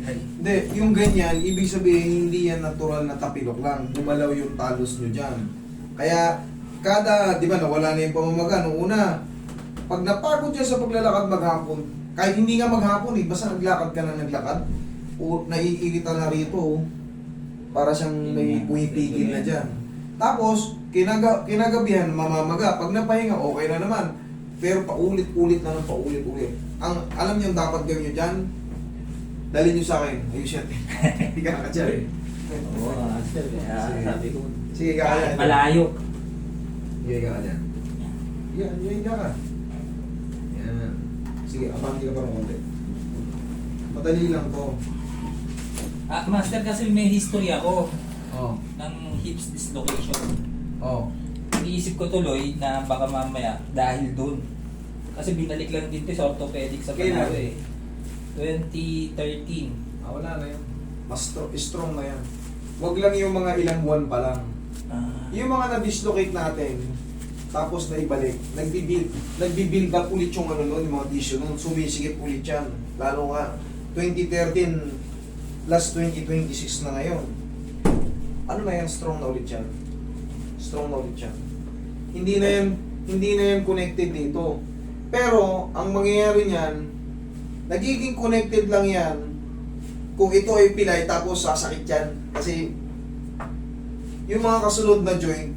Hindi, yung ganyan, ibig sabihin hindi yan natural na tapilok lang. Gumalaw yung talos nyo dyan. Kaya, di ba, nawala na yung pamamaga. Noong una, pag napagod yan sa paglalakad maghapon, kahit hindi nga maghapon basta naglakad ka na naglakad, o naiirita na rito, para siyang may pumipigil na dyan. Tapos, kinagabihan, mamamaga. Pag napahinga, okay na naman. Pero paulit-ulit na ng paulit-ulit. Alam niyo dapat gawin nyo dyan, dali nyo sa akin. Ayun siya. Hindi ka nakadyan eh. Oo, master. Kaya sabi ko, Sige, kaya. malayo. Sige, kaya. Yan ka. Yan. Sige, abanti ka pa ng konti. Madali lang to. Master, kasi may history ako Oh. ng hips dislocation. Oh. Iniisip ko tuloy na baka mamaya dahil doon. Kasi binalik lang dito sa orthopedic sa Kailan? Panalo eh. 2013. Wala na yan. Mas strong na yan. Huwag lang yung mga ilang buwan pa lang. Yung mga na-dislocate natin, tapos na ibalik, nagbibuild up ulit yung yung mga tissue nun, sumisigip ulit yan. Lalo nga, 2013, last 2026 na ngayon. Ano na yan, strong na ulit yan. Strong na ulit yan. Hindi na yan connected dito. Pero, ang mangyayari niyan, nagiging connected lang yan kung ito ay pilay tapos sasakit yan. Kasi, yung mga kasunod na joint,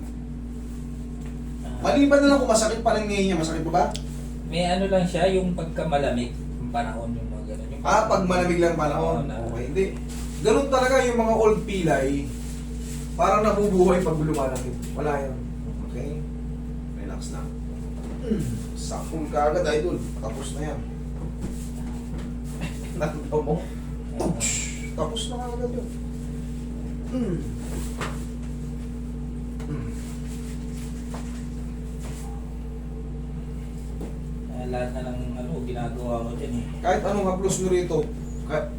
maliban na lang kung masakit pa rin ngayon niya, masakit pa ba? May ano lang siya, yung pagkamalamig, yung panahon, yung mga gano'n. Yung Pag malamig lang panahon. Okay, hindi. Ganun talaga yung mga old pilay, parang nabubuhay pag lumalamig. Wala yun. Okay? Relax lang. Sakul ka agad, idol. Tapos na yan. Nakita mo? Tapos na agad yun. lahat na ng ginagawa ko dyan eh. Kahit anong haplos mo rito,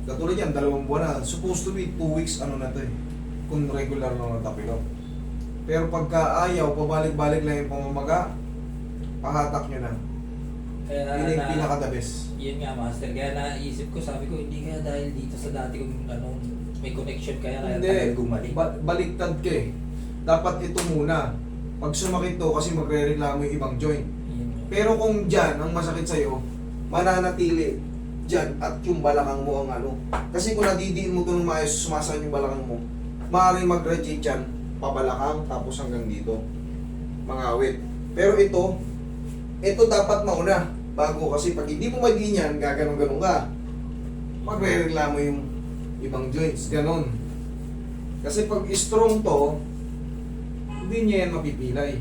katulad yan, 2 buwan na, supposed to be 2 weeks na to eh, kung regular na natapilok. Pero pagka ayaw, pabalik-balik lang yung pamamaga, pahatak nyo na. Kaya Yun yung pinaka-the best. Yun nga, master. Kaya naisip ko, sabi ko, hindi kaya dahil dito sa dati kong may connection kaya tagal gumalik. Baliktad ka eh. Dapat ito muna. Pag sumakit to, kasi magre-reklamo yung ibang joint. Pero kung dyan, ang masakit sa'yo, mananatili dyan at yung balakang mo ang Kasi kung nadidiin mo ito ng maayos, sumasakit yung balakang mo, maaaring mag-radiate yan, pabalakang, tapos hanggang dito. Mangawit. Pero ito dapat mauna. Bago kasi pag hindi mo madiin yan, gaganon-ganon ka. Magre-reklamo yung ibang joints. Ganon. Kasi pag strong to, hindi niya yan mapipilay.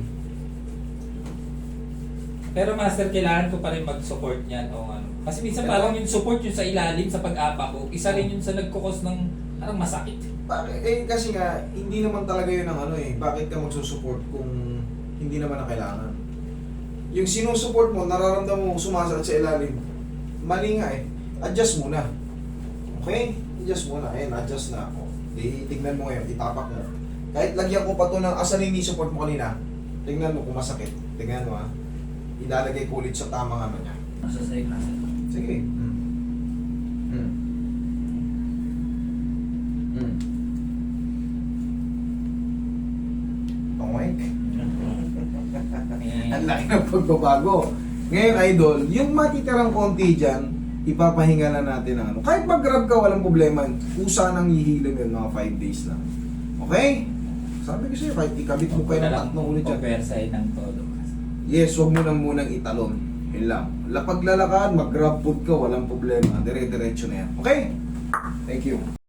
Pero master, kailangan ko pa rin mag-support niyan o ano. Kasi minsan parang yung support yun sa ilalim, sa pag-apa ko, isa rin yun sa nagkukos ng parang masakit. Bakit? Kasi nga, hindi naman talaga yun ang bakit ka magsusupport kung hindi naman na kailangan. Yung sinusupport mo, nararamdaman mo sumasakit sa ilalim, mali nga eh. Adjust muna. Okay? Adjust muna. Ayan, adjust na ako. Tignan mo ngayon, itapak mo. Kahit lagyan ko pa ito ng asan yung support mo kanina, tignan mo kung masakit. Tignan mo ilalagay ko ulit sa tamang niya. Nasa sa'yo, master. Sige. Ang laki ng pagbabago. Ngayon, idol, yung matitirang konti dyan, ipapahinga na natin ang Kahit mag-grab ka, walang problema. Kusa nang hihilam yun, mga 5 days lang. Okay? Sabi ko sa'yo, kahit ikabit mo kayo ng tatlong ulit dyan. Pagpersay ng todo. Yes, huwag mo nang munang italon. Yun lang. Paglalakad, mag-grab food ka, walang problema. Dire-diretso na yan. Okay? Thank you.